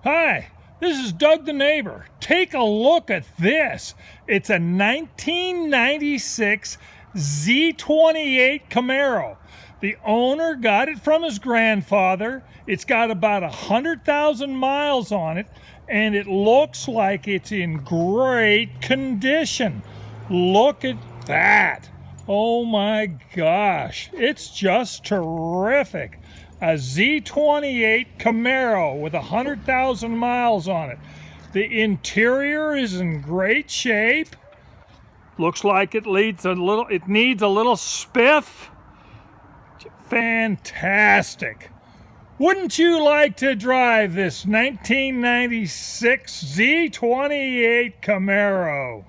Hi, this is Doug the neighbor. Take a look at this. It's a 1996 Z28 Camaro. The owner got it from his grandfather. It's got about 100,000 miles on it, and it looks like it's in great condition. Look at that. Oh my gosh, it's just terrific. A Z28 Camaro with 100,000 miles on it. The interior is in great shape. Looks like it needs a little spiff. Fantastic. Wouldn't you like to drive this 1996 Z28 Camaro?